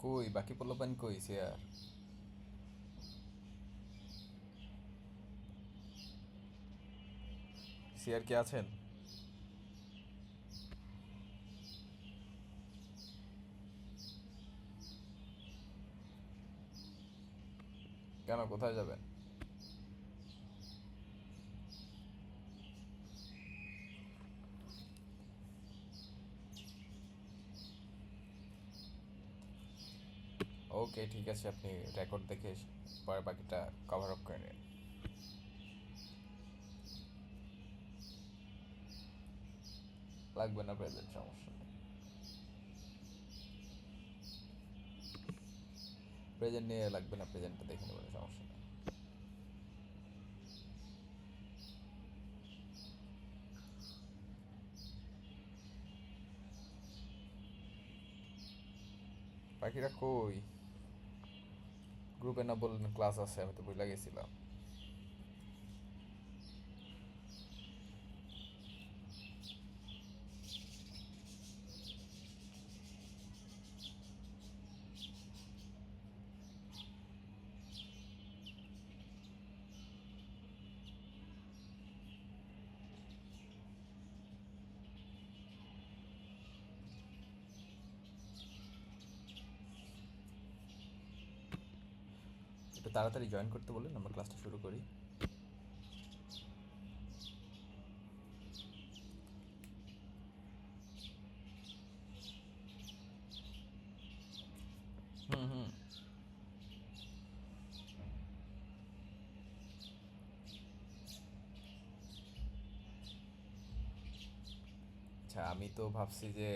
কই বাকি পোলাপান কই সিয়ার? সিয়ার কে আছেন? কেন, কোথায় যাবেন? ওকে, ঠিক আছে, আপনি রেকর্ড দেখে পরে বাকিটা কভার আপ করে নিন। লাগবে না প্রেজেন্ট, সমস্যা নেই। প্রেজেন্ট নিয়ে লাগবে না, প্রেজেন্টটা দেখে নেবেন, সমস্যা নেই। বাকিরা কই? গ্রুপে না বললেন ক্লাস আছে, আমি তো ভুলে গেছিলাম। একটু তাড়াতাড়ি জয়েন করতে বললেন, আমরা ক্লাসটা শুরু করি। হুম হুম। আচ্ছা, আমি তো ভাবছি যে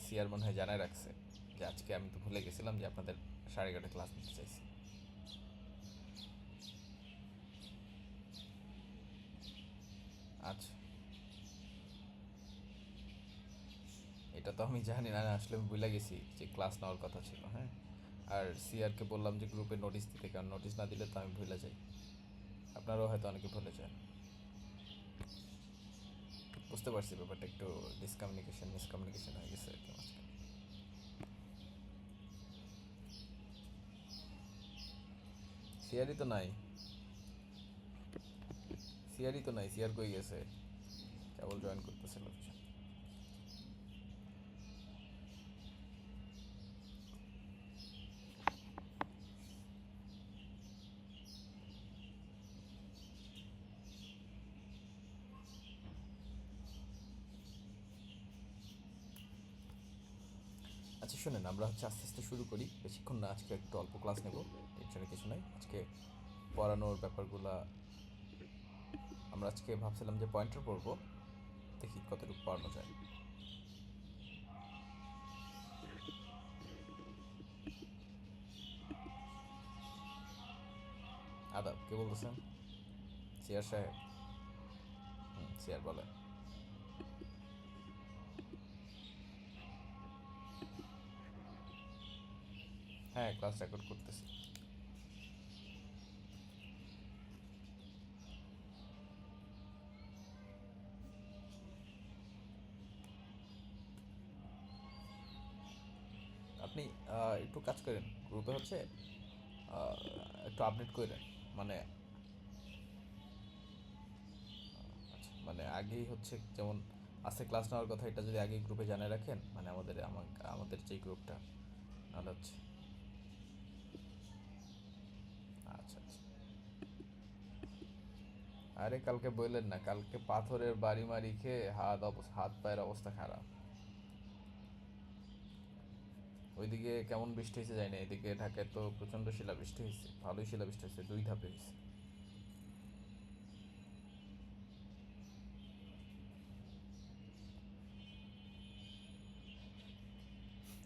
সিয়ার মনে হয় জানাই রাখছে যে আজকে, আমি তো ভুলে গেছিলাম যে আপনাদের 11:30 ক্লাস নিতে চাইছি। আচ্ছা, এটা তো আমি জানি না, আসলে আমি ভুলে গেছি যে ক্লাস নেওয়ার কথা ছিল। হ্যাঁ, আর সিআরকে বললাম যে গ্রুপে নোটিশ দিতে, কারণ নোটিশ না দিলে তো আমি ভুলে যাই। আপনারাও হয়তো অনেকে ভুলে যান। বুঝতে পারছি ব্যাপারটা একটু মিসকমিউনিকেশন হয়ে গেছে আর কি মাঝখানে। সিআরই তো নাই, সিআর কই গেছে? কেবল জয়েন করতেছে লোকজন। আচ্ছা শোনেন, আমরা হচ্ছে আস্তে আস্তে শুরু করি, বেশিক্ষণ না, আজকে একটু অল্প ক্লাস নেব। টেনশনের কিছু নাই আজকে। পড়ানোর ব্যাপারগুলা আমরা আজকে ভাবছিলাম যে পয়েন্টার পড়বো, দেখি কতটুকু পড়ানো যায়। আদাব, কে বলতেছেন? সিয়ার সাহেব? হুম, সিয়ার বলেন। হ্যাঁ, ক্লাস রেকর্ড করতেছি। আপনি একটু কাজ করেন, গ্রুপে হচ্ছে আহ, একটু আপডেট করেন। মানে আচ্ছা, মানে আগেই হচ্ছে যেমন আজকে ক্লাস নেওয়ার কথা, এটা যদি আগেই গ্রুপে জানিয়ে রাখেন, মানে আমাদের যে গ্রুপটা, নাহলে হচ্ছে। আচ্ছা আচ্ছা। আরে কালকে বললেন না, কালকে পাথরের বাড়ি মারি খেয়ে হাত পায়ের অবস্থা খারাপ। ওইদিকে কেমন বৃষ্টি হয়েছে জানি না, এদিকে ঢাকায় তো প্রচণ্ড শিলাবৃষ্টি হয়েছে, ভালোই শিলাবৃষ্টি হয়েছে, 2 ধাপে হয়েছে।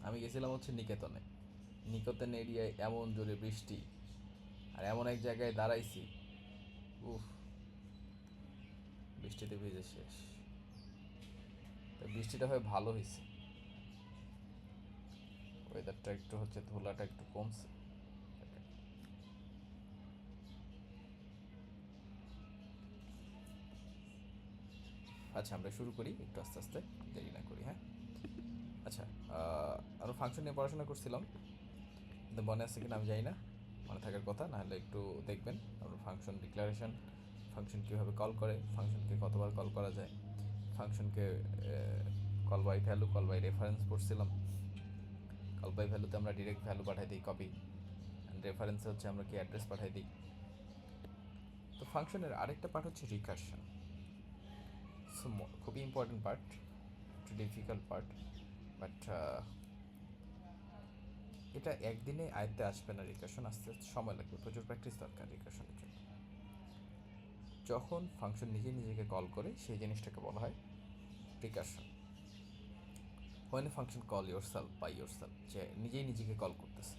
আমি গেছিলাম হচ্ছে নিকেতনে। নিকেতন এরিয়ায় এমন জোরে বৃষ্টি, আর এমন এক জায়গায় দাঁড়াইছি, উফ, বৃষ্টিতে ভিজে শেষ। তো বৃষ্টিটা হয়ে ভালো হয়েছে, ওয়েদারটা একটু হচ্ছে, ধুলাটা একটু কমছে। আচ্ছা, আমরা শুরু করি একটু আস্তে আস্তে, দেরি না করি, হ্যাঁ। আচ্ছা, আরও ফাংশন নিয়ে পড়াশোনা করছিলাম। কিন্তু মনে আছে কিনা আমি জানি না, মনে থাকার কথা, নাহলে একটু দেখবেন আমরা ফাংশন ডিক্লারেশন, ফাংশন কীভাবে কল করে, ফাংশনকে কতবার কল করা যায়, ফাংশনকে call by value, call by reference পড়ছিলাম। কল বাই ভ্যালুতে আমরা ডিরেক্ট ভ্যালু পাঠাই দিই কপি, অ্যান্ড রেফারেন্সে হচ্ছে আমরা কি অ্যাড্রেস পাঠাই দিই। তো ফাংশনের আরেকটা পার্ট হচ্ছে রিকারশন। সো খুবই ইম্পর্টেন্ট পার্ট, একটু ডিফিকাল্ট পার্ট, বাট এটা একদিনে আয়ত্তে আসবে না। রিকারশন আসতে সময় লাগবে, প্রচুর প্র্যাকটিস দরকার রিকারশনের জন্য। যখন ফাংশন নিজেকে কল করে সেই জিনিসটাকে বলা হয় recursion. when a function call yourself by yourself, যে নিজেকে কল করতেছে।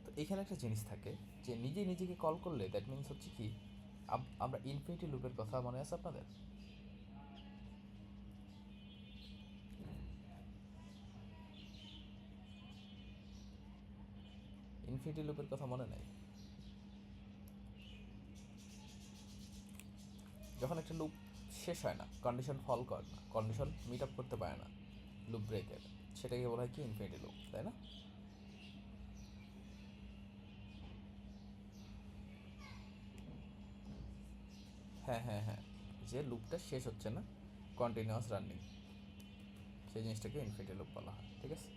তো এখানে একটা জিনিস থাকে যে নিজেকে কল করলে দ্যাট মিনস হচ্ছে কি, আমরা ইনফিনিটি লুপের কথা মনে আছে আপনাদের? ইনফিনিটি লুপের কথা মনে নাই? যখন একটা লুপ শেষ হয় না, কন্ডিশন ফল করে না, কন্ডিশন মিট আপ করতে পারে না, লুপ ব্রেকের, সেটাকে বলা হয় কি ইনফিনিটি লুপ, তাই না? হ্যাঁ, যে লুপটা শেষ হচ্ছে না, কন্টিনিউয়াস রানিং, সেই জিনিসটাকে ইনফিনিটি লুপ বলা হয়, ঠিক আছে?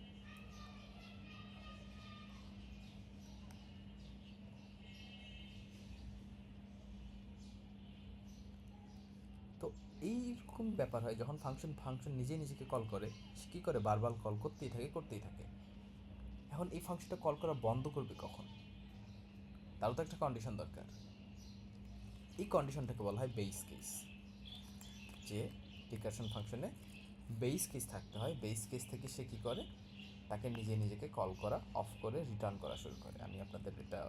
তো এইরকম ব্যাপার হয় যখন ফাংশন নিজেকে কল করে। সে কী করে? বারবার কল করতেই থাকে। এখন এই ফাংশনটা কল করা বন্ধ করবে কখন? তারও তো একটা কন্ডিশন দরকার। এই কন্ডিশনটাকে বলা হয় বেস কেস। যে রিকারশন ফাংশনে বেস কেস থাকতে হয়। বেস কেস থেকে সে কী করে? তাকে নিজেকে কল করা অফ করে রিটার্ন করা শুরু করে। আমি আপনাদের এটা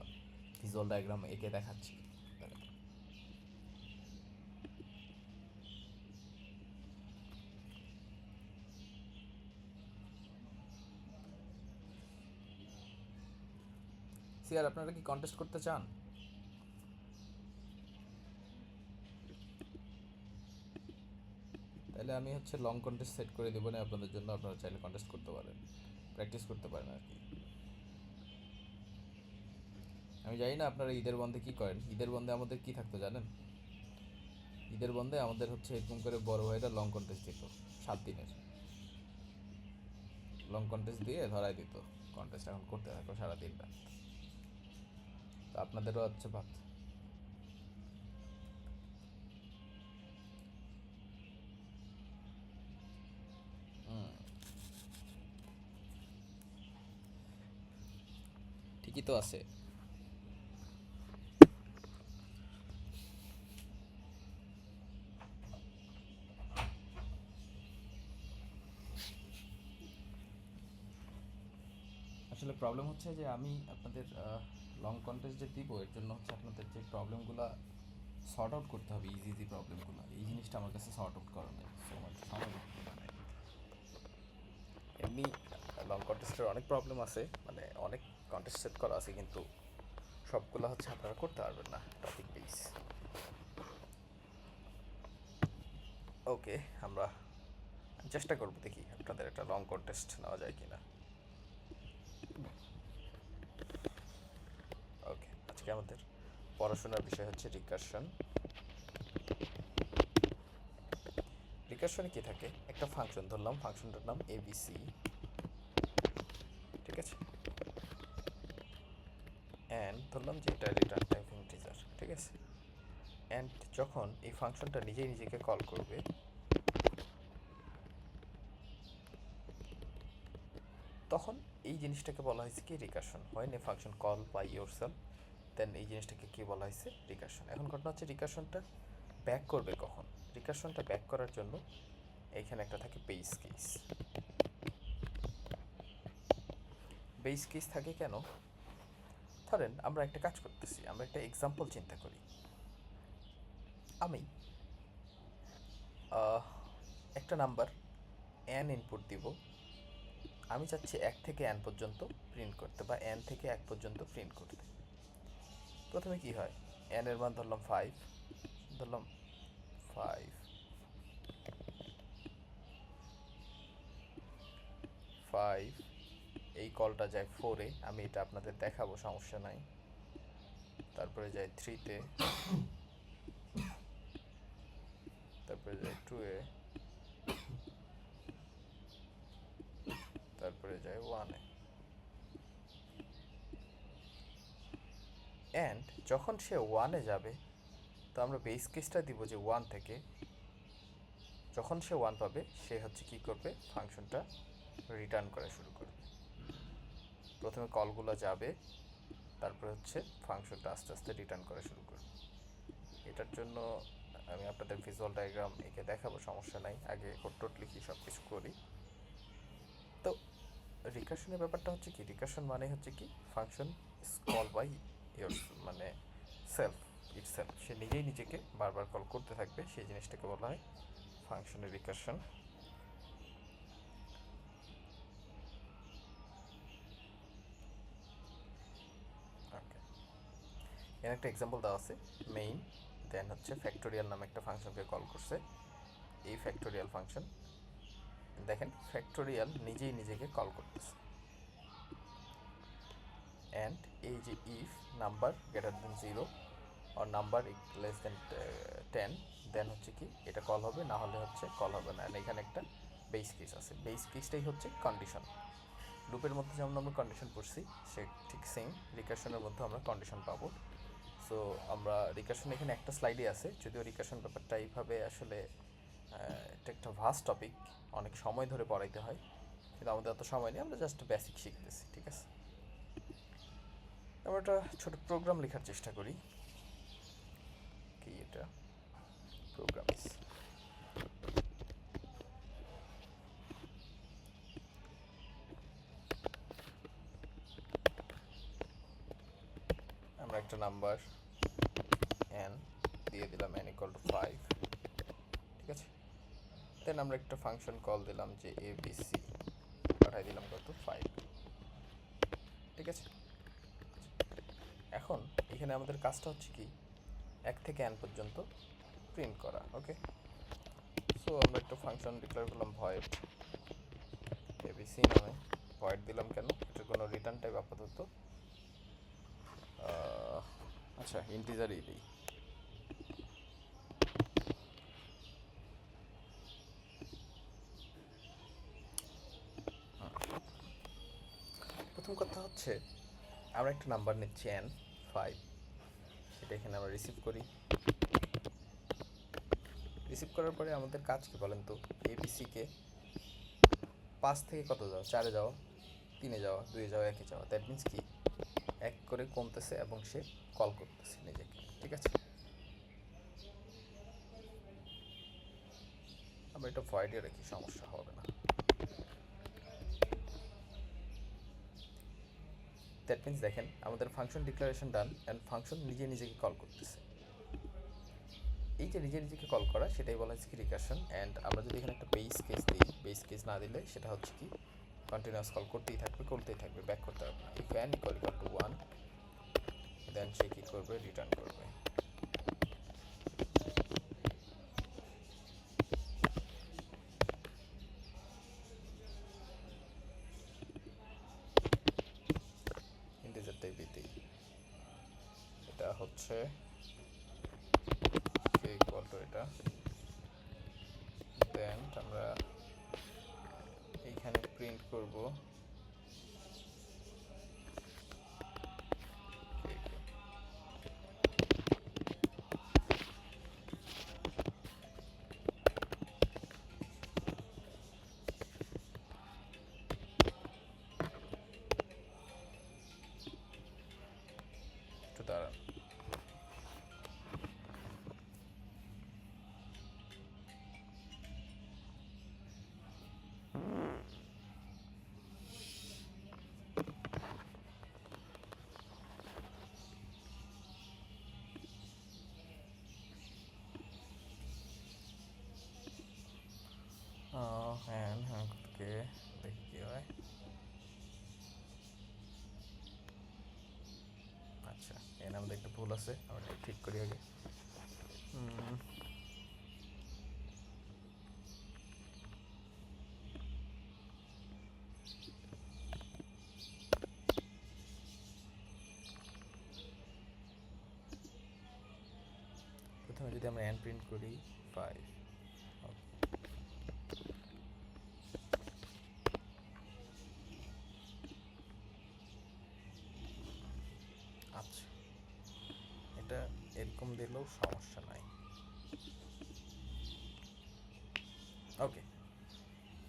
ভিজুয়াল ডায়াগ্রাম এঁকে দেখাচ্ছি। সিয়ার, আপনারা কি কন্টেস্ট করতে চান? তাহলে আমি হচ্ছে লং কন্টেস্ট সেট করে দেবো না আপনাদের জন্য, আপনারা চাইলে কন্টেস্ট করতে পারেন, প্র্যাকটিস করতে পারেন আর কি। আমি জানি না আপনারা ঈদের বন্ধে কী করেন। ঈদের বন্ধে আমাদের কী থাকতো জানেন? ঈদের বন্ধে আমাদের হচ্ছে এরকম করে বড় ভাইরা লং কন্টেস্ট দিত, 7 দিনের লং কন্টেস্ট দিয়ে ধরাই দিত, কন্টেস্ট এখন করতে থাকো সারাদিন রাত। তো আপনাদেরও হচ্ছে ভাত। ঠিকই তো আছে। আসলে প্রবলেম হচ্ছে যে আমি আপনাদের লং কন্টেস্ট যে দিব, এর জন্য হচ্ছে আপনাদের যে প্রবলেমগুলো সর্ট আউট করতে হবে, ইজি প্রবলেমগুলো, এই জিনিসটা আমার কাছে সর্ট আউট করা নেই, সো আমার সময় লাগবে না। এমনি লং কন্টেস্টের অনেক প্রবলেম আছে, মানে অনেক কন্টেস্ট সেট করা আছে, কিন্তু সবগুলো হচ্ছে আপনারা করতে পারবেন না টপিক বেস। ওকে, আমরা চেষ্টা করবো, দেখি আপনাদের একটা লং কন্টেস্ট নেওয়া যায় কিনা। ওকে, আজকে আমাদের পড়াশোনার বিষয় হচ্ছে রিকারশন। রিকারশনে কি থাকে? একটা ফাংশন ধরলাম, ফাংশনটার নাম এবিসি, ঠিক আছে? অ্যান্ড ধরলাম যে এটা রিটার্ন টাইপ ইন্টিজার, ঠিক আছে? অ্যান্ড যখন এই ফাংশনটা নিজেকে কল করবে, তখন এই জিনিসটাকে বলা হয়েছে কি রিকারশন। হয় না ফাংশন কল বাই ইয়োরসেলফ, দেন এই জিনিসটাকে কি বলা হয়েছে? রিকারশন। এখন ঘটনা হচ্ছে রিকারশনটা ব্যাক করবে কখন? রিকারশনটা ব্যাক করার জন্য এইখানে একটা থাকে বেস কেস। বেস কেস থাকে কেন? ধরেন আমরা একটা কাজ করতেছি, আমরা একটা এক্সাম্পল চিন্তা করি। আমি একটা নাম্বার n ইনপুট দিব, আমি চাচ্ছি 1 থেকে n পর্যন্ত প্রিন্ট করতে, বা n থেকে 1 পর্যন্ত প্রিন্ট করতে। প্রথমে কি হয়? n এর মান ধরলাম 5, ধরলাম 5, 5, এই কলটা যায় 4-এ, আমি এটা আপনাদের দেখাবো, সমস্যা নাই। তারপরে যায় 3-তে, তারপরে যায় 2-এ, তারপরে যায় 1-এ। অ্যান্ড যখন সে 1-এ যাবে, তো আমরা বেস কেসটা দিব যে 1 থেকে যখন সে 1 পাবে, সে হচ্ছে কি করবে, ফাংশনটা রিটার্ন করা শুরু করবে। প্রথমে কলগুলো যাবে, তারপরে হচ্ছে ফাংশনটা আস্তে আস্তে রিটার্ন করা শুরু করবে। এটার জন্য আমি আপনাদের ভিজুয়াল ডায়াগ্রাম এঁকে দেখাবো, সমস্যা নাই। আগে কোড লিখি, সব কিছু করি। তো রিকারশনের ব্যাপারটা হচ্ছে কি, রিকারশন মানে হচ্ছে কি, function is call by your মানে সেলফ ইটসেলফ, সে নিজেই নিজেকে বারবার কল করতে থাকবে, সেই জিনিসটাকে বলা হয় ফাংশনের রিকারশন। ওকে, এর একটা এক্সাম্পল দেওয়া আছে, মেইন দেন হচ্ছে ফ্যাক্টোরিয়াল নামে একটা ফাংশনকে কল করছে। এই ফ্যাক্টোরিয়াল ফাংশন দেখেন, ফ্যাক্টোরিয়াল নিজেই নিজেকে কল করতেছে। অ্যান্ড এই যে ইফ নাম্বার গ্রেটার দেন 0 আর নাম্বার লেস দেন 10, দেন হচ্ছে কি এটা কল হবে, না হলে হচ্ছে কল হবে না। এখানে একটা বেস কেস আছে, বেস কেসটাই হচ্ছে কন্ডিশন। লুপের মধ্যে যেমন আমরা কন্ডিশন পড়ছি, সে ঠিক সেম রিকারশনের মধ্যে আমরা কন্ডিশন পাবো। সো আমরা রিকারশন এখানে একটা স্লাইডে আছে, যদিও রিকারশন ব্যাপারটা এইভাবে আসলে এটা একটা ভাস্ট টপিক, অনেক সময় ধরে পড়াইতে হয়, কিন্তু আমাদের অত সময় নেই, আমরা জাস্ট বেসিক শিখতেছি, ঠিক আছে। আমরা একটা ছোট প্রোগ্রাম লেখার চেষ্টা করি। কি এটা, প্রোগ্রাম ইজ, আমরা একটা নাম্বার n দিয়ে দিলাম, n = 5, ঠিক আছে। দেন আমরা একটা ফাংশন কল দিলাম যে abc, পাঠাই দিলাম কত, 5, ঠিক আছে। এখন এখানে আমাদের কাজটা হচ্ছে কি, 1 থেকে n পর্যন্ত প্রিন্ট করা, ওকে। সো আমরা একটা ফাংশন ডিক্লেয়ার করলাম ভয়েড abc নামে। ভয়েড দিলাম কেন, এটার কোনো রিটার্ন টাইপ আপাতত আচ্ছা ইন্টিজারই দিই। প্রথম কথা হচ্ছে, আমরা একটা নাম্বার নিচ্ছি n5, এটা এখানে আমরা রিসিভ করি। রিসিভ করার পরে আমাদের কাজ কি বলেন তো, এবিসিকে 5 থেকে কত যাওয়া, 4-এ যাওয়া, 3-এ যাওয়া, 2-এ যাওয়া, 1-এ যাওয়া। দ্যাট মিনস কি, এক করে কমতেছে এবং সে কল করতেছে নিজেকে, ঠিক আছে। আমরা এটা ভয়েডে রাখি, সমস্যা হবে না। দ্যাট মিনস দেখেন, আমাদের function declaration done, and function নিজে নিজেকে কল করতেছে। এই যে নিজে নিজেকে কল করা, সেটাই বলা হচ্ছে কি রিকারশন। অ্যান্ড আমরা যদি এখানে একটা বেস কেস দিই, বেস কেস না দিলে সেটা হচ্ছে কি, কন্টিনিউয়াস কল করতেই থাকবে, ব্যাক করতে হবে না। ইফ n = 1, দেন সে কী করবে, রিটার্ন করবে। ইন্টিজার টাইপই দিই, এটা হচ্ছে এটা। দেন আমরা এইখানে প্রিন্ট করব একটু দাঁড়ান। হ্যাঁ হ্যাঁ, ওকে, দেখি কী হয়। আচ্ছা, এর আমাদের একটা ভুল আছে, আমরা ঠিক করি আগে। প্রথমে যদি আমরা n প্রিন্ট করি 5, আচ্ছা এটা এরকম দিলেও সমস্যা নাই। ওকে,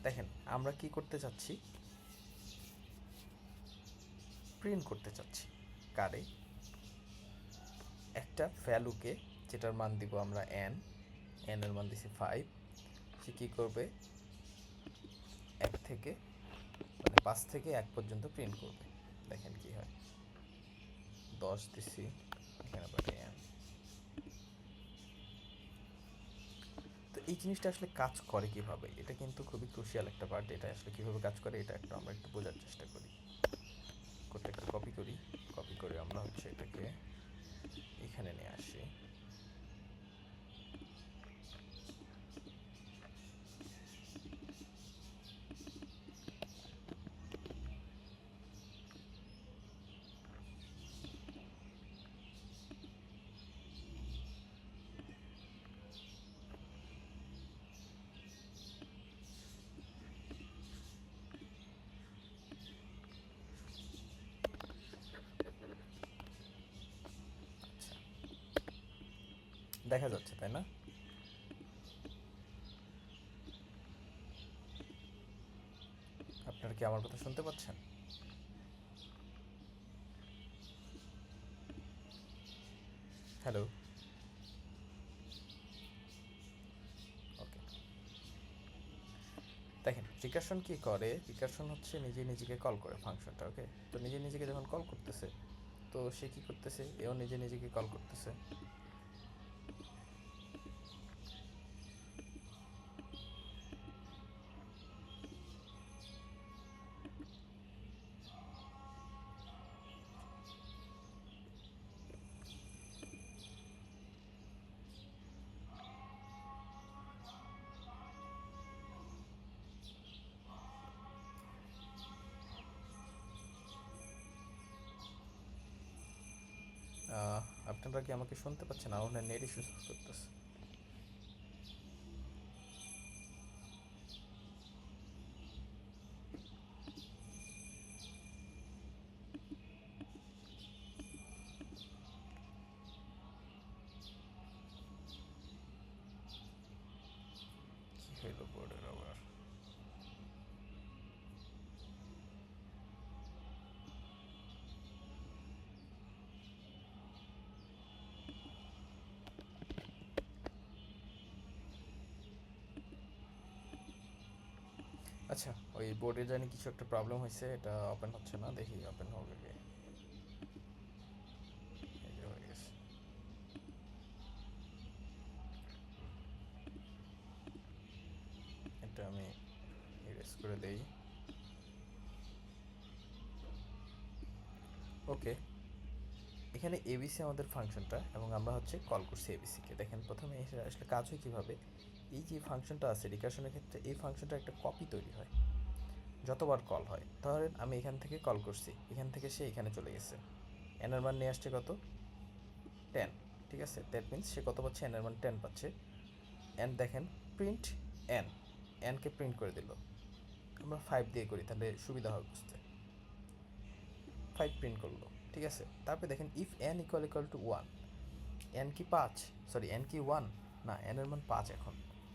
দেখেন আমরা কি করতে চাচ্ছি, প্রিন্ট করতে চাচ্ছি কারে, একটা ভ্যালুকে যেটার মান দিব আমরা n এর মান দিছি 5, সে কী করবে 1 থেকে মানে 5 থেকে 1 পর্যন্ত প্রিন্ট করবে। দেখেন কি হয়, 10 দিছি, এখানে পাঠাই n। তো এই জিনিসটা আসলে কাজ করে কিভাবে, এটা কিন্তু খুবই ক্রুশিয়াল একটা পার্ট। এটা আসলে কিভাবে কাজ করে এটা একটু আমরা একটু বোঝার চেষ্টা করি। কোডটা একটু কপি করি, কপি করে আমরা হচ্ছে এটাকে এখানে নিয়ে আসি। দেখা যাচ্ছে তাই না? আপনারা কি আমার কথা শুনতে পাচ্ছেন? হ্যালো, ওকে। দেখেন রিকারশন কি করে, রিকারশন হচ্ছে নিজে নিজেকে কল করে ফাংশনটা। ওকে, তো নিজে নিজেকে যখন কল করতেছে তো সে কি করতেছে, এও নিজে নিজেকে কল করতেছে। আপনারা কি আমাকে শুনতে পাচ্ছেন? আমার নেট ইস্যু করতেছে। কি হইলো বোর্ডের আবার? আচ্ছা, ওই বোর্ডে জানি কিছু একটা প্রবলেম হয়েছে, এটা ওপেন হচ্ছে না। দেখি ওপেন হবে কি। এই যে হয়ে গেছে। এটা আমি ইরেজ করে দেই। ওকে, এখানে এবিসি আমাদের ফাংশনটা, এবং আমরা হচ্ছে কল করছি এবিসিকে। দেখেন প্রথমে এসে আসলে কাজ হয় কীভাবে, এই যে ফাংশনটা আছে রিকারশনের ক্ষেত্রে, এই ফাংশনটা একটা কপি তৈরি হয় যতবার কল হয়। ধরেন আমি এখান থেকে কল করছি, এখান থেকে সে এখানে চলে গেছে, এনের মান নিয়ে আসছে কত 10, ঠিক আছে। দ্যাট মিনস সে কত পাচ্ছে, এনের মান 10 পাচ্ছে। এন দেখেন প্রিন্ট এন, এনকে প্রিন্ট করে দিল। আমরা 5 দিয়ে করি তাহলে সুবিধা হবে বুঝতে। 5 প্রিন্ট করলো, ঠিক আছে। তারপরে দেখেন if N equal equal to 1, N কি 5, সরি এন কি 1 না, এনের মান 5 এখন।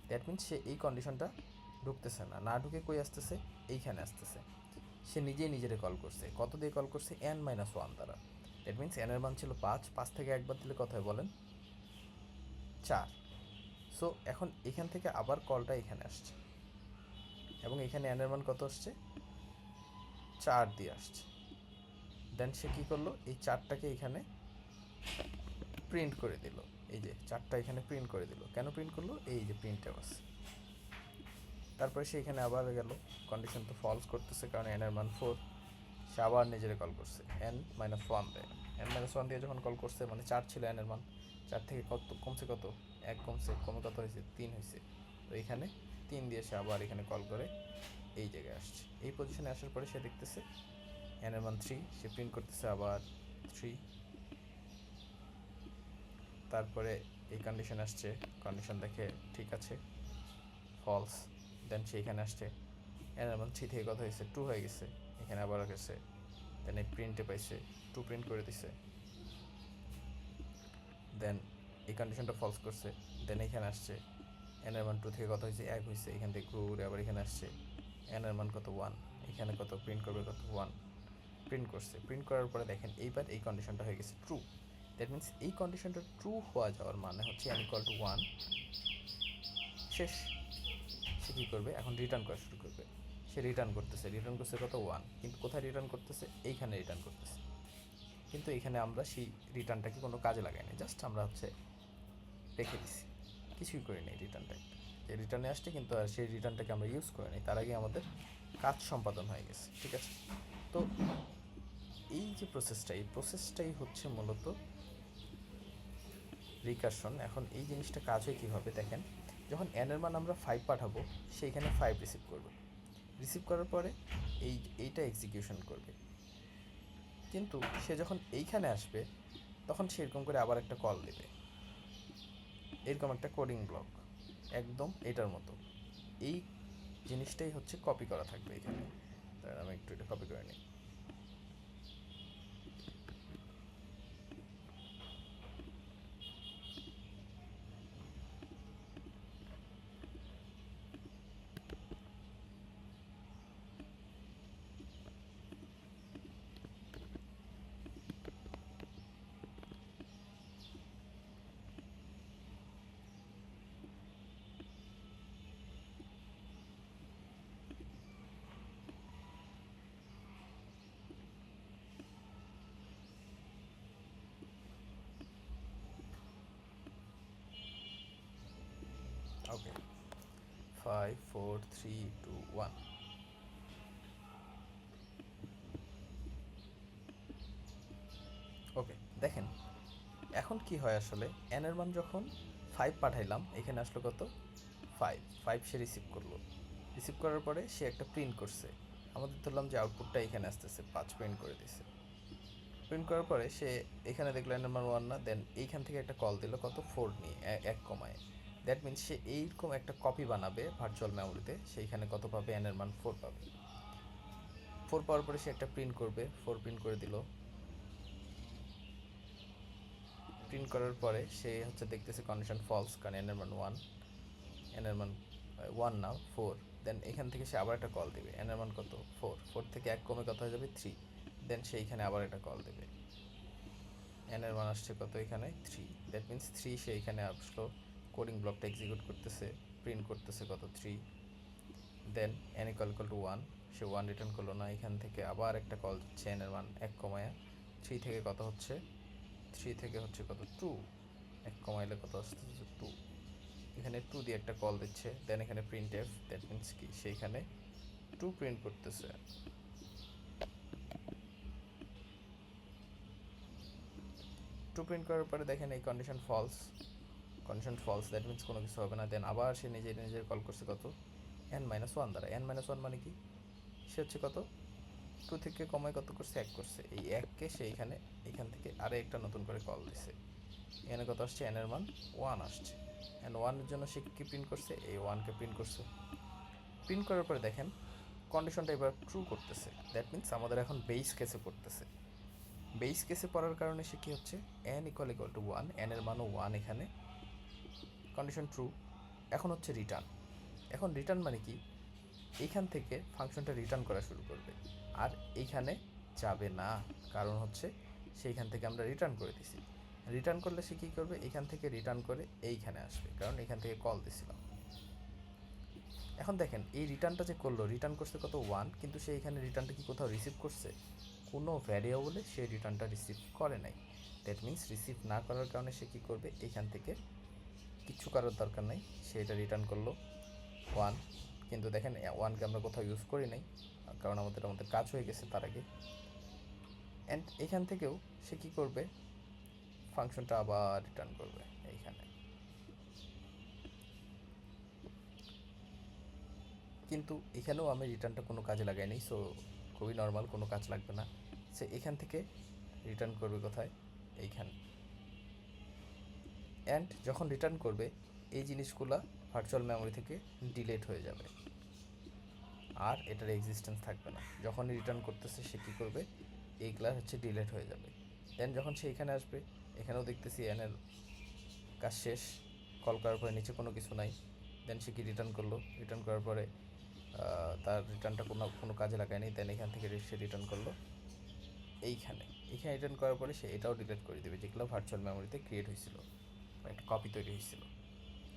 দ্যাট মিনস সে এই কন্ডিশনটা ঢুকতেছে না, না ঢুকে কই আসতেছে, এইখানে আসতেছে। সে নিজেই নিজেরে কল করছে, কত দিয়ে কল করছে, এন মাইনাস 1 দ্বারা। দ্যাট মিনস এনের মান ছিল 5, 5 থেকে একবার দিলে কত হয় বলেন, 4। সো এখন এখান থেকে আবার কলটা এখানে আসছে, এবং এখানে এনের মান কত আসছে, 4 দিয়ে আসছে। দেন সে কী করলো, এই 4টাকে এখানে প্রিন্ট করে দিল। এই যে 4টা এখানে প্রিন্ট করে দিল। কেন প্রিন্ট করলো, এই যে প্রিন্টে আছে। তারপরে সে এখানে আবার গেল, কন্ডিশন তো ফলস করতেছে কারণ এনের মান 4। সে আবার নিজেরে কল করছে, এন মাইনাস 1 দেয়। এন মাইনাস 1 দিয়ে যখন কল করছে, মানে 4 ছিল এনের মান, 4 থেকে কত কমছে, কত 1 কমছে, কমে কত হয়েছে, 3 হয়েছে। তো এখানে 3 দিয়ে সে আবার এখানে কল করে এই জায়গায় আসছে। এই পজিশনে আসার পরে সে দেখতেছে এনের মান 3, সে প্রিন্ট করতেছে আবার 3। তারপরে এই কন্ডিশন আসছে, কন্ডিশন দেখে ঠিক আছে, ফলস। দেন সেইখানে আসছে এনের মান 3 থেকে কত হয়েছে 2 হয়ে গেছে, এখানে আবার গেছে। দেন এই প্রিন্টে পাইছে 2 প্রিন্ট করে দিছে। দেন এই কন্ডিশনটা ফলস করছে। দেন এখানে আসছে এনের মান 2 থেকে কত হয়েছে 1 হয়েছে, এখান থেকে ঘুরে আবার এখানে আসছে এনের মান কত 1, এখানে কত প্রিন্ট করবে কত 1, প্রিন্ট করছে। প্রিন্ট করার পরে দেখেন এইবার এই কন্ডিশনটা হয়ে গেছে ট্রু। দ্যাট মিনস এই কন্ডিশনটা ট্রু হওয়া যাওয়ার মানে হচ্ছে n ইকুয়াল টু 1 শেষ। সে কী করবে এখন রিটার্ন করা শুরু করবে। সে রিটার্ন করতেছে, রিটার্ন করছে কত 1, কিন্তু কোথায় রিটার্ন করতেছে, এইখানে রিটার্ন করতেছে। কিন্তু এখানে আমরা সেই রিটার্নটাকে কোনো কাজে লাগাই না, জাস্ট আমরা হচ্ছে রেখে দিছি, কিছুই করি নাই। রিটার্নটা যে রিটার্নে আসছে কিন্তু আর সেই রিটার্নটাকে আমরা ইউজ করি নাই, তার আগে আমাদের কাজ সম্পাদন হয়ে গেছে। ঠিক আছে, তো এই যে প্রসেসটা, এই প্রসেসটাই হচ্ছে মূলত রিকারশন। এখন এই জিনিসটা কাজ হয় কীভাবে দেখেন, যখন এনের মান আমরা 5 পাঠাবো, সেইখানে 5 রিসিভ করবে। রিসিভ করার পরে এইটা এক্সিকিউশন করবে, কিন্তু সে যখন এইখানে আসবে তখন সে এরকম করে আবার একটা কল দেবে, এরকম একটা কোডিং ব্লক একদম এটার মতো। এই জিনিসটাই হচ্ছে কপি করা থাকবে এখানে। আমি একটু এটা কপি করে নিই। ওকে, 5 4 3 2 1। ওকে, দেখেন এখন কি হয় আসলে, এনের মান যখন 5 পাঠাইলাম, এখানে আসলো কত 5, 5 সে রিসিভ করলো। রিসিভ করার পরে সে একটা প্রিন্ট করছে, আমাদের ধরলাম যে আউটপুটটা এখানে আসতেছে 5 প্রিন্ট করে দিছে। প্রিন্ট করার পরে সে এখানে দেখলো এনের মান 1 না, দেন এইখান থেকে একটা কল দিল কত 4 নিয়ে 1 কমায়। দ্যাট মিনস সে এইরকম একটা কপি বানাবে ভার্চুয়াল মেমোরিতে, সেইখানে কত পাবে এনের মান 4 পাবে। 4 পাওয়ার পরে সে একটা প্রিন্ট করবে, 4 প্রিন্ট করে দিল। প্রিন্ট করার পরে সে হচ্ছে দেখতেছে কন্ডিশন ফলস, কারণ এনের মান 1, এনের মান 1 না 4। দেন এখান থেকে সে আবার একটা কল দেবে, এনের মান কত 4, 4 থেকে 1 কমে কত হয়ে যাবে 3। দেন সে এইখানে আবার একটা কল দেবে, এনের মান আসছে কত এখানে 3। দ্যাট মিনস 3 সে এখানে আসলো, কোডিং ব্লকটা এক্সিকিউট করতেছে, প্রিন্ট করতেছে কত 3। দেন n equal to 1, say 1 return করলো না, এখান থেকে আবার একটা কল দিচ্ছে, এনের মান 1 কমায়া 3 থেকে কত হচ্ছে 3 থেকে হচ্ছে কত 2, 1 কমাইলে কত আসতেছে 2। এখানে 2 দিয়ে একটা কল দিচ্ছে। দেন এখানে প্রিন্ট এফ, দ্যাট মিনস কি সেইখানে 2 প্রিন্ট করতেছে। 2 প্রিন্ট করার পরে দেখেন এই condition false, condition false, that means কোনো কিছু হবে না। দেন আবার সে নিজের কল করছে কত n-1 দ্বারা। n-1 মানে কি, সে হচ্ছে কত 2 থেকে কমায় কত করছে 1 করছে, এই 1কে সে এখান থেকে আরে একটা নতুন করে কল দিছে। এখানে কত আসছে, n এর মান 1 আসছে। অ্যান্ড 1 এর জন্য সে কি প্রিন্ট করছে, এই 1কে প্রিন্ট করছে। প্রিন্ট করার পরে দেখেন কন্ডিশনটা এবার ট্রু করতেছে। দ্যাট মিনস আমাদের এখন বেস কেসে পড়তেছে। বেস কেসে পড়ার কারণে সে কি হচ্ছে, n ইকুয়াল টু 1, n এর মানও 1, এখানে কন্ডিশন ট্রু। এখন হচ্ছে রিটার্ন। এখন রিটার্ন মানে কি, এইখান থেকে ফাংশনটা রিটার্ন করা শুরু করবে, আর এইখানে যাবে না, কারণ হচ্ছে সেইখান থেকে আমরা রিটার্ন করে দিছি। রিটার্ন করলে সে কী করবে, এখান থেকে রিটার্ন করে এইখানে আসবে, কারণ এখান থেকে কল দিছিলাম। এখন দেখেন এই রিটার্নটা যে করলো, রিটার্ন করছে কত 1, কিন্তু সে এখানে রিটার্নটা কি কোথাও রিসিভ করছে, কোনো ভ্যারিয়েবলে সে রিটার্নটা রিসিভ করে নাই। দ্যাট মিনস রিসিভ না করার কারণে সে কী করবে, এখান থেকে কিচ্ছু করার দরকার নাই, সে এটা রিটার্ন করলো 1। কিন্তু দেখেন 1কে আমরা কোথাও ইউজ করি নাই, কারণ আমাদের কাজ হয়ে গেছে তার আগে। অ্যান্ড এখান থেকেও সে কী করবে, ফাংশনটা আবার রিটার্ন করবে এইখানে। কিন্তু এখানেও আমি রিটার্নটা কোনো কাজে লাগাই নাই, সো খুবই নর্মাল, কোনো কাজ লাগবে না। সে এখান থেকে রিটার্ন করবে কোথায়, এইখানে। অ্যান্ড যখন রিটার্ন করবে এই জিনিসগুলো ভার্চুয়াল মেমোরি থেকে ডিলিট হয়ে যাবে, আর এটার এক্সিস্টেন্স থাকবে না। যখনই রিটার্ন করতেছে সে কী করবে, এইগুলা হচ্ছে ডিলিট হয়ে যাবে। দেন যখন সে এখানে আসবে, এখানেও দেখতেছি এনের কাজ শেষ, কল করার পরে নিচে কোনো কিছু নাই। দেন সে কি রিটার্ন করলো, রিটার্ন করার পরে তার রিটার্নটা কোনো কাজে লাগায়নি। দেন এখান থেকে সে রিটার্ন করলো এইখানে রিটার্ন করার পরে সে এটাও ডিলিট করে দেবে যেগুলো ভার্চুয়াল মেমোরিতে ক্রিয়েট হয়েছিল, একটা কপি তৈরি হয়েছিল।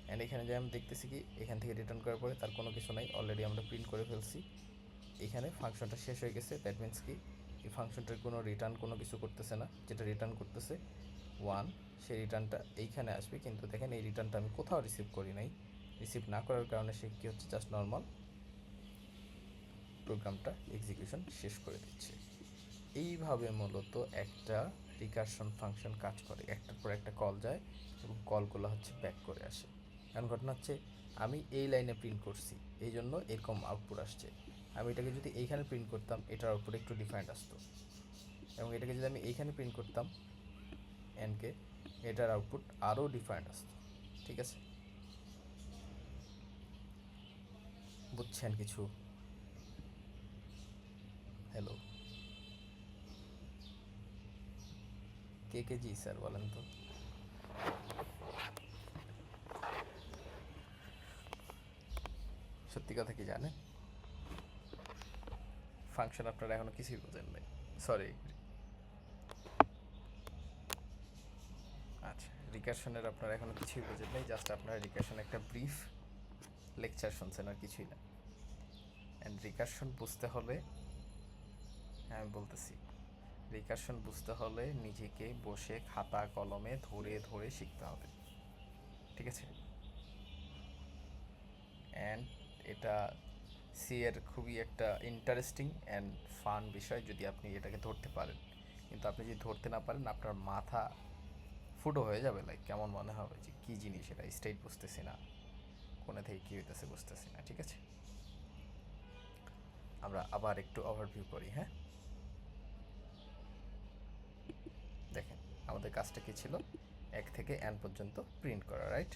অ্যান্ড এখানে যে আমি দেখতেছি কি এখান থেকে রিটার্ন করার পরে তার কোনো কিছু নাই, অলরেডি আমরা প্রিন্ট করে ফেলছি। এখানে ফাংশনটা শেষ হয়ে গেছে। দ্যাট মিনস কি এই ফাংশনটার কোনো রিটার্ন কোনো কিছু করতেছে না, যেটা রিটার্ন করতেছে 1, সেই রিটার্নটা এইখানে আসবে। কিন্তু দেখেন এই রিটার্নটা আমি কোথাও রিসিভ করি নাই, রিসিভ না করার কারণে সে কী হচ্ছে, জাস্ট নর্মাল প্রোগ্রামটা এক্সিকিউশন শেষ করে দিচ্ছে। এইভাবে মূলত একটা রিকারশন ফাংশন কাজ করে, একটার পর একটা কল যায় এবং কলগুলো হচ্ছে ব্যাক করে আসে। কারণ ঘটনা হচ্ছে আমি এই লাইনে প্রিন্ট করছি, এই জন্য এরকম আউটপুট আসছে। আমি এটাকে যদি এইখানে প্রিন্ট করতাম এটার আউটপুট একটু ডিফারেন্ট আসতো, এবং এটাকে যদি আমি এইখানে প্রিন্ট করতাম এনকে, এটার আউটপুট আরও ডিফারেন্ট আসতো। ঠিক আছে, বুঝছেন কিছু? হ্যালো, কে জি স্যার বলেন তো। সত্যি কথা কি জানেন, ফাংশন আপনারা এখনো কিছুই বোঝেন নাই, সরি। আচ্ছা, রিকারশনের আপনারা এখনো কিছুই বোঝেন নাই, জাস্ট আপনারা রিকারশন একটা ব্রিফ লেকচার শুনছেন আর কিছুই না। অ্যান্ড রিকারশন বুঝতে হলে, হ্যাঁ আমি বলতেছি, রিকারশন বুঝতে হলে নিজেকে বসে খাতা কলমে ধরে ধরে শিখতে হবে। ঠিক আছে, অ্যান্ড এটা সি এর খুবই একটা ইন্টারেস্টিং অ্যান্ড ফান বিষয় যদি আপনি এটাকে ধরতে পারেন। কিন্তু আপনি যদি ধরতে না পারেন আপনার মাথা ফুটো হয়ে যাবে, লাইক কেমন মনে হবে যে কী জিনিস এটা, স্টেট বুঝতেছি না, কোনে থেকে কী হইতেছে বুঝতেছি না। ঠিক আছে, আমরা আবার একটু ওভারভিউ করি। হ্যাঁ, দেখেন আমাদের কাজটা কী ছিল, 1 থেকে n পর্যন্ত প্রিন্ট করা, রাইট?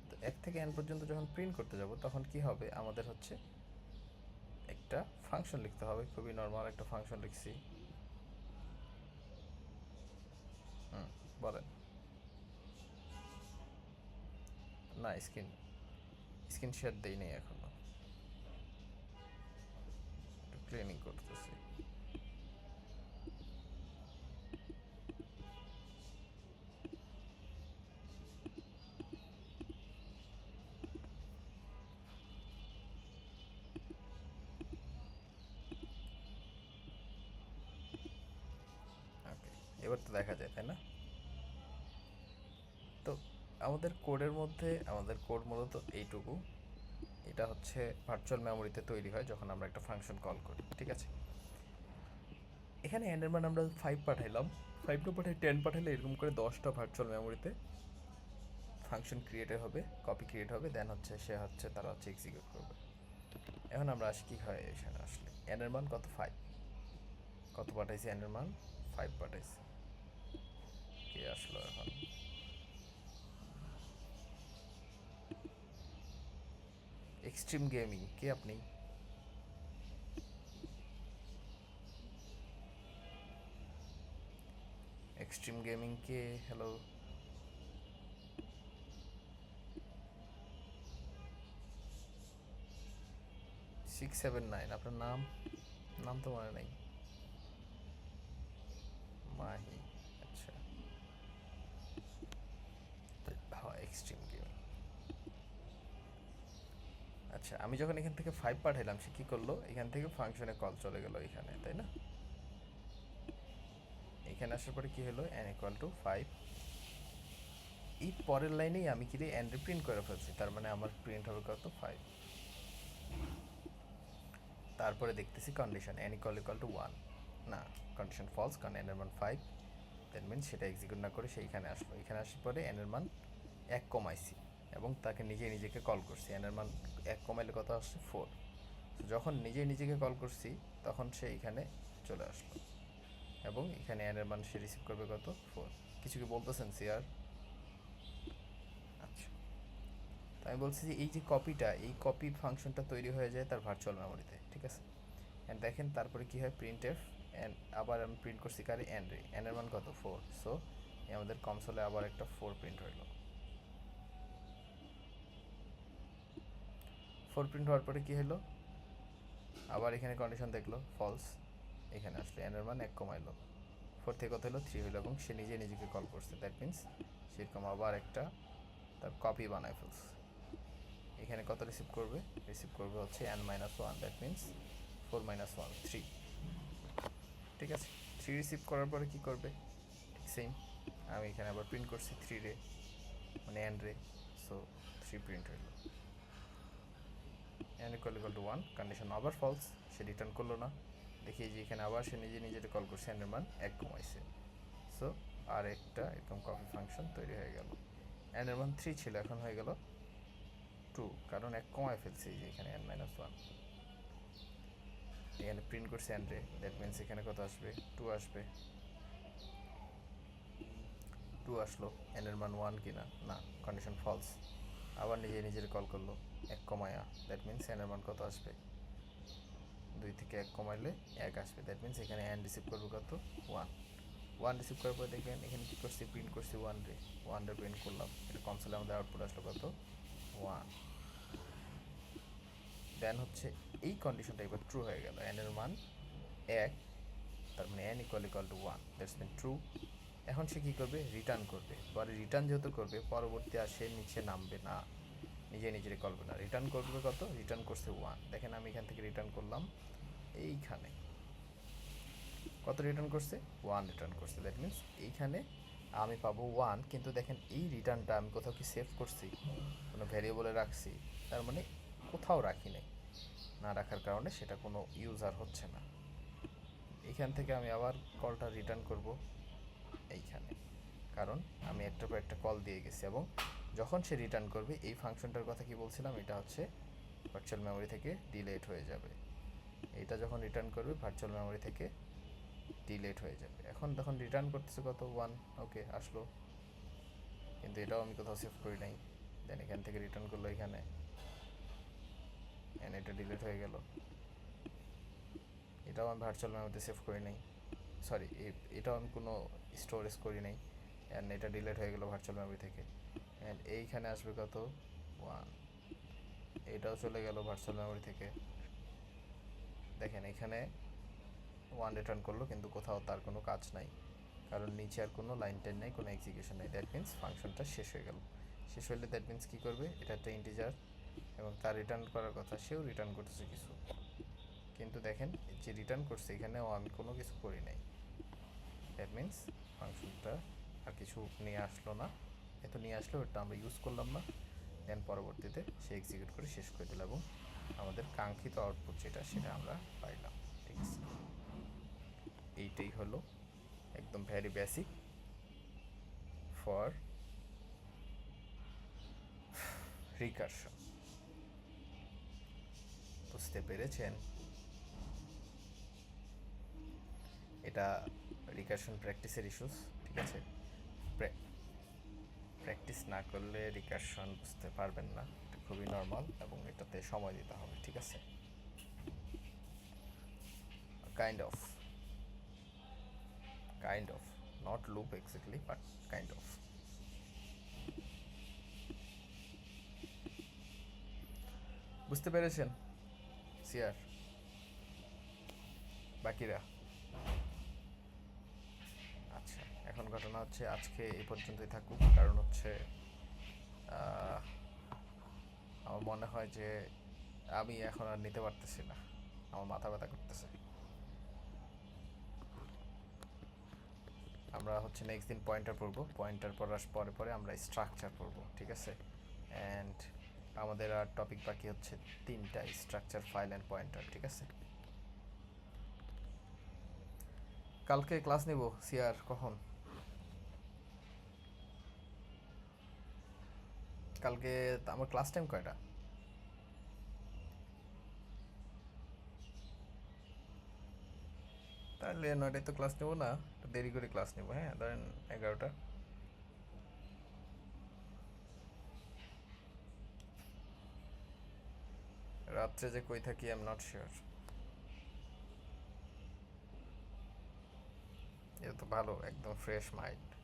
তো 1 থেকে n পর্যন্ত যখন প্রিন্ট করতে যাব তখন কি হবে, আমাদের হচ্ছে একটা ফাংশন লিখতে হবে। খুবই নর্মাল একটা ফাংশন লিখছি। বলেন। না, স্ক্রিন শেয়ার দেই নেই এখনো, একটু ক্লিনিং করতেছি। ওকে, এবার তো দেখা যায়, তাই না? তো আমাদের কোডের মধ্যে, আমাদের কোড মূলত এইটুকু। এটা হচ্ছে ভার্চুয়াল মেমোরিতে তৈরি হয় যখন আমরা একটা ফাংশন কল করি। ঠিক আছে, এখানে n এর মান আমরা 5 পাঠাইলাম, 5 না পাঠাই 10 পাঠাইলে এরকম করে 10টা ভার্চুয়াল মেমোরিতে ফাংশন ক্রিয়েট হবে, কপি ক্রিয়েট হবে। দেন হচ্ছে সে হচ্ছে তারা হচ্ছে এক্সিকিউট করবে। এখন আমরা আসি কী হয় এখানে আসলে, n এর মান কত, 5, কত পাঠাইছি, n এর মান 5 পাঠাইছি। কে আসলো এখন? এক্সট্রিম গেমিং, কে আপনি? এক্সট্রিম গেমিং কে? হ্যালো, 679, আপনার নাম? নাম তো মনে নেই। মাহি, আচ্ছা, হ্যাঁ এক্সট্রিম গেমিং। আচ্ছা, আমি যখন এখান থেকে 5 পাঠাইলাম সে কী করলো, এখান থেকে ফাংশনে কল চলে গেল এখানে, তাই না? এখানে আসার পরে কী হলো, n ইকুয়াল টু 5। এই পরের লাইনেই আমি কি দিয়ে n প্রিন্ট করে ফেলছি, তার মানে আমার প্রিন্ট হবে কত, 5। তারপরে দেখতেছি কন্ডিশন n ইকুয়াল টু 1, না কন্ডিশন ফলস, কারণ n এর মান 5। দ্যাট মিনস সেটা এক্সিকিউট না করে সেইখানে আসলো। এখানে আসার পরে n এর মান 1 কমাইছি এবং তাকে নিজেকে কল করছি। n এর মান 1 কমাইলে কত আসছে, 4। যখন নিজেকে কল করছি তখন সে এখানে চলে আসলো এবং এখানে n এর মান সে রিসিভ করবে কত, 4। কিছু কি বলতেছেন সিআর? আমি বলছি যে এই যে কপিটা, এই কপি ফাংশনটা তৈরি হয়ে যায় তার ভার্চুয়াল মেমোরিতে, ঠিক আছে। অ্যান্ড দেখেন তারপরে কী হয়, প্রিন্ট এফ, অ্যান্ড আবার আমি প্রিন্ট করছি কারে, অ্যান্ডে, অ্যান্ডের মান কত 4, সো আমাদের কনসোলে আবার একটা 4 প্রিন্ট হইল। 4 প্রিন্ট হওয়ার পরে কী হলো, আবার এখানে কন্ডিশন দেখলো ফলস, এখানে আসলে এনের মান 1 কমাইলো, 4 থেকে কত হলো 3 হলো, এবং সে নিজে নিজেকে কল করছে, দ্যাট মিনস সেরকম আবার একটা তার কপি বানায় ফেলছে। এখানে কত রিসিভ করবে হচ্ছে n-1, দ্যাট মিনস 4 - 1 3, ঠিক আছে। 3 রিসিভ করার পরে কী করবে, ঠিক সেম আমি এখানে আবার প্রিন্ট করছি 3 রে, মানে n রে, সো 3 প্রিন্ট হইল। n = 1, কন্ডিশন আবার ফলস, সে রিটার্ন করলো না। দেখি যে এখানে আবার সে নিজে নিজের কল করছে, n এর মান 1 কমাইছে, সো আর একটা এরকম কপি ফাংশন তৈরি হয়ে গেল। n এর মান 3 ছিল, এখন হয়ে গেল 2, কারণ 1 কমায় ফেলছে এই যে এখানে n-1। এখানে প্রিন্ট করছে n রে, দ্যাট মিনস এখানে কত আসবে, 2 আসবে। 2 আসলো, n এর মান 1 কিনা, না, কন্ডিশন ফলস। আবার নিজে নিজের কল করলো 1 কমায়া, দ্যাট মিনস n এর মান কত আসবে, 2 থেকে 1 কমাইলে 1 আসবে, দ্যাট মিনস এখানে n রিসিভ করবে কত, 1। 1 রিসিভ করার পর দেখেন এখানে কী করছি, প্রিন্ট করছি 1 রে, 1 রে প্রিন্ট করলাম, এটা কনসোলে আমাদের আউটপুট আসলো কত, 1। দেন হচ্ছে এই কন্ডিশনটা এবার ট্রু হয়ে গেল, n এর মান 1, তার মানে n = 1, দ্যাটস মিন ট্রু। এখন সে কী করবে, রিটার্ন করবে, পরে রিটার্ন যেহেতু করবে পরবর্তী আর সে নিচে নামবে না, নিজে নিজের করবে না, রিটার্ন করবে কত, রিটার্ন করছে 1। দেখেন আমি এখান থেকে রিটার্ন করলাম, এইখানে কত রিটার্ন করছে, 1 রিটার্ন করছে, দ্যাট মিনস এইখানে আমি পাবো 1। কিন্তু দেখেন এই রিটার্নটা আমি কোথাও কি সেভ করছি, কোনো ভ্যারিয়েবলে রাখছি, তার মানে কোথাও রাখি নাই, না রাখার কারণে সেটা কোনো ইউজার হচ্ছে না। এখান থেকে আমি আবার কলটা রিটার্ন করব এইখানে, কারণ আমি একটার পর একটা কল দিয়ে গেছি। এবং যখন সে রিটার্ন করবে, এই ফাংশনটার কথা কি বলছিলাম, এটা হচ্ছে ভার্চুয়াল মেমোরি থেকে ডিলেট হয়ে যাবে। এটা যখন রিটার্ন করবে ভার্চুয়াল মেমোরি থেকে ডিলেট হয়ে যাবে। এখন তখন রিটার্ন করতেছে কত, 1, ওকে আসলো, কিন্তু এটাও আমি কোথাও সেভ করি নাই। দেন এখান থেকে রিটার্ন করলো এখানে, এন্ড এটা ডিলিট হয়ে গেল, এটাও আমি ভার্চুয়াল মেমোরিতে সেভ করি নাই, সরি এটাও আমি কোনো স্টোরেজ করি নাই, অ্যান্ড এটা ডিলিট হয়ে গেল ভার্চুয়াল মেমোরি থেকে। অ্যান্ড এইখানে আসবে কত, 1, এটাও চলে গেল ভার্চুয়াল মেমোরি থেকে। দেখেন এখানে 1 রিটার্ন করলো, কিন্তু কোথাও তার কোনো কাজ নাই, কারণ নিচে আর কোনো লাইন টাইন নাই, কোনো এক্সিকিউশন নেই, দ্যাট মিনস ফাংশনটা শেষ হয়ে গেল। শেষ হলে দ্যাট মিনস কী করবে, এটা একটা ইন্টিজার এবং তার রিটার্ন করার কথা, সেও রিটার্ন করতেছে কিছু, কিন্তু দেখেন যে রিটার্ন করছে এখানেও আমি কোনো কিছু করি নাই, দ্যাট মিনস ফাংশনটা আর কিছু নিয়ে আসলো না। এত নিয়ে আসলো, ওটা আমরা ইউজ করলাম না, দেন পরবর্তীতে সে এক্সিকিউট করে শেষ করে দিল, এবং আমাদের কাঙ্ক্ষিত আউটপুট যেটা, সেটা আমরা পাইলাম, ঠিক আছে। এইটাই হলো একদম ভেরি বেসিক ফর রিকারশন। বুঝতে পেরেছেন? এটা রিকারশন প্র্যাকটিসের ইস্যুস, ঠিক আছে। প্র্যাকটিস না করলে রিকারশন বুঝতে পারবেন না, এটা খুবই নর্মাল, এবং এটাতে সময় দিতে হবে, ঠিক আছে। Kind of not loop exactly, but kind of. বুঝতে পেরেছেন সিয়ার, বাকিরা? আচ্ছা, এখন ঘটনা হচ্ছে আজকে এই পর্যন্তই থাকুক, কারণ হচ্ছে আমার মনে হয় যে আমি এখন আর নিতে পারতেছি না, আমার মাথা ব্যথা করতেছে। আমরা হচ্ছে নেক্সট দিন পয়েন্টার পড়বো, পয়েন্টার পড়ার পরে পরে আমরা স্ট্রাকচার পড়বো, ঠিক আছে। অ্যান্ড আমাদের আর টপিক বাকি হচ্ছে 3টা, স্ট্রাকচার, ফাইল অ্যান্ড পয়েন্টার, ঠিক আছে। কালকে ক্লাস নেব সিয়ার, কখন? কালকে আমার ক্লাস টাইম কয়টা? তাহলে 9টায় তো ক্লাস নেবো না, দেরি করে ক্লাস নেবো, হ্যাঁ, ধরেন 11টা। রাত্রে যে কই থাকি আই এম নট শিওর। এটা তো ভালো, একদম ফ্রেশ মাইন্ড।